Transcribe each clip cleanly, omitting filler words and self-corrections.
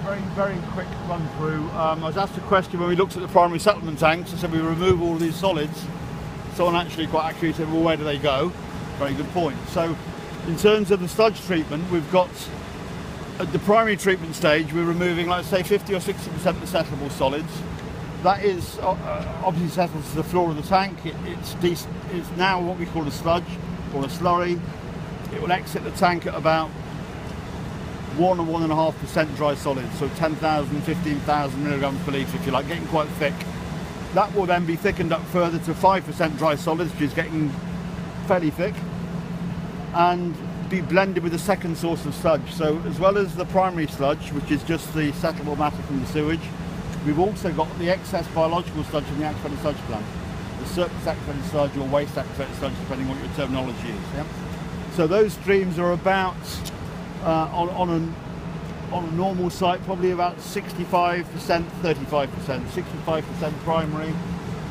very quick run through. I was asked a question when we looked at the primary settlement tanks. I said we remove all these solids. Someone actually quite accurately said, well, where do they go? Very good point. So in terms of the sludge treatment, we've got at the primary treatment stage, we're removing, like say, 50 or 60% of the settleable solids. That is obviously settles to the floor of the tank. It's now what we call a sludge or a slurry. It will exit the tank at about 1 or 1.5% dry solid, so 10,000, 15,000 milligrams per litre if you like, getting quite thick. That will then be thickened up further to 5% dry solids, which is getting fairly thick, and be blended with the second source of sludge. So as well as the primary sludge, which is just the settleable matter from the sewage, we've also got the excess biological sludge from the activated sludge plant, the surplus activated sludge or waste activated sludge, depending on what your terminology is. Yeah? So those streams are about, on a normal site, probably about 65%, 35%. 65% primary.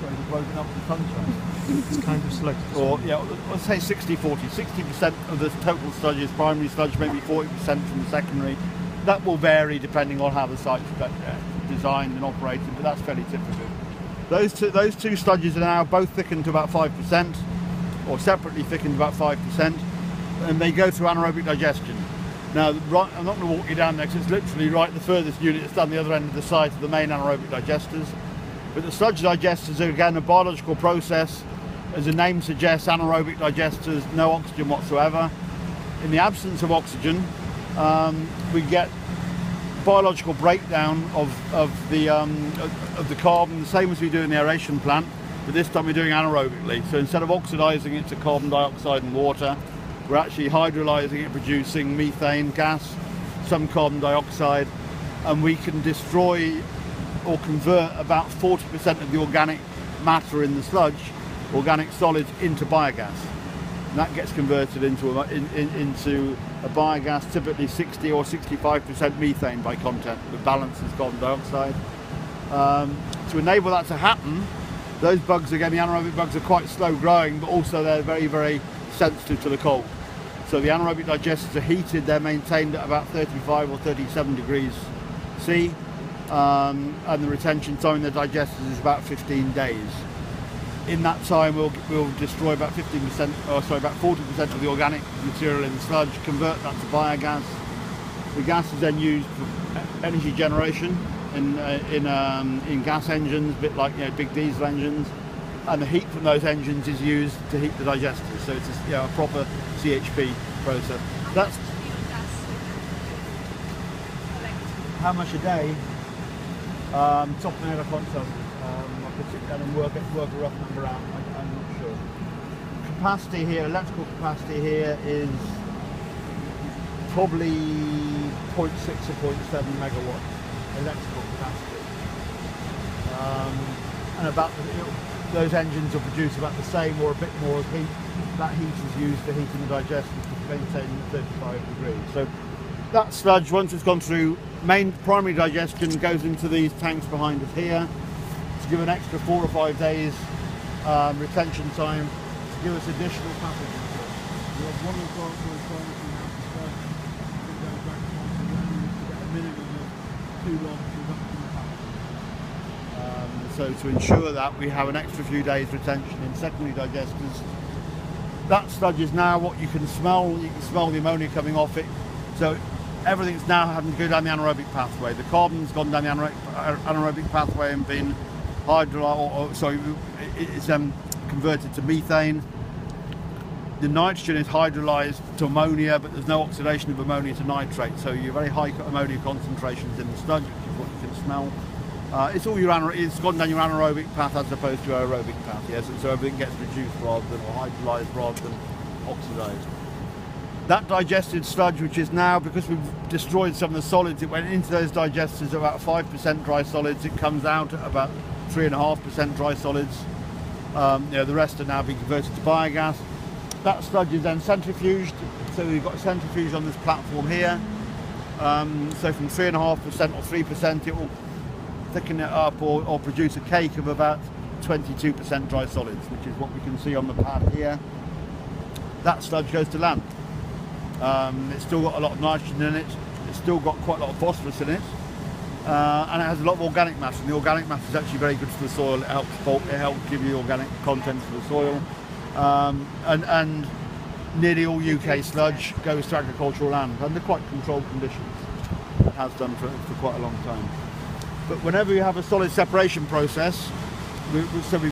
Sorry, it's broken up the sunshine. It's kind of selective. Or, yeah, let's say 60-40. 60% of the total sludge is primary sludge, maybe 40% from the secondary. That will vary depending on how the site's designed and operated, but that's fairly typical. Those two sludges are now both thickened to about 5%, or separately thickened to about 5%, and they go through anaerobic digestion. Now, I'm not going to walk you down there because it's literally right the furthest unit that's down the other end of the site of the main anaerobic digesters. But the sludge digesters are again a biological process. As the name suggests, anaerobic digesters, no oxygen whatsoever. In the absence of oxygen, we get biological breakdown of the carbon, the same as we do in the aeration plant, but this time we're doing anaerobically. So instead of oxidising it to carbon dioxide and water, we're actually hydrolyzing it, producing methane gas, some carbon dioxide, and we can destroy or convert about 40% of the organic matter in the sludge, organic solids, into biogas. And that gets converted into a biogas, typically 60 or 65% methane by content, that balances carbon dioxide. To enable that to happen, those bugs, again, the anaerobic bugs, are quite slow growing, but also they're very, very sensitive to the cold. So the anaerobic digesters are heated, they're maintained at about 35 or 37 degrees C, and the retention time in the digesters is about 15 days. In that time we'll destroy about 40% of the organic material in the sludge, convert that to biogas. The gas is then used for energy generation in gas engines, a bit like big diesel engines. And the heat from those engines is used to heat the digesters, so it's a proper CHP process. That's how much a day. Top of my head, I can't tell. I could sit down and work a rough number out. I'm not sure. Capacity here, electrical capacity here is probably 0.6 or 0.7 megawatts electrical capacity, and about those engines will produce about the same or a bit more of heat. That heat is used for heating the digesters to maintain 35 degrees. So that sludge, once it's gone through main primary digestion, goes into these tanks behind us here to give an extra 4 or 5 days retention time, to give us additional pathogens. We have one requirement we have to sludge that goes back onto the ground to get a minimum of 2 logs reduction of pathogens. So to ensure that, we have an extra few days retention in secondary digesters. That sludge is now what you can smell. You can smell the ammonia coming off it. So everything's now having to go down the anaerobic pathway. The carbon's gone down the anaerobic pathway and been it's converted to methane. The nitrogen is hydrolyzed to ammonia, but there's no oxidation of ammonia to nitrate. So you're very high ammonia concentrations in the sludge, which is what you can smell. It's gone down your anaerobic path as opposed to aerobic path, yes, and so everything gets reduced rather than, or hydrolyzed rather than oxidized. That digested sludge, which is now, because we've destroyed some of the solids, it went into those digesters at about 5% dry solids, it comes out at about 3.5% dry solids. The rest are now being converted to biogas. That sludge is then centrifuged, so we've got a centrifuge on this platform here. So from 3.5% or 3%, it will thicken it up or produce a cake of about 22% dry solids, which is what we can see on the pad here. That sludge goes to land. It's still got a lot of nitrogen in it, it's still got quite a lot of phosphorus in it, and it has a lot of organic matter, and the organic matter is actually very good for the soil. It helps give you organic content for the soil, and nearly all UK sludge goes to agricultural land under quite controlled conditions. It has done for quite a long time. But whenever you have a solid separation process, so we've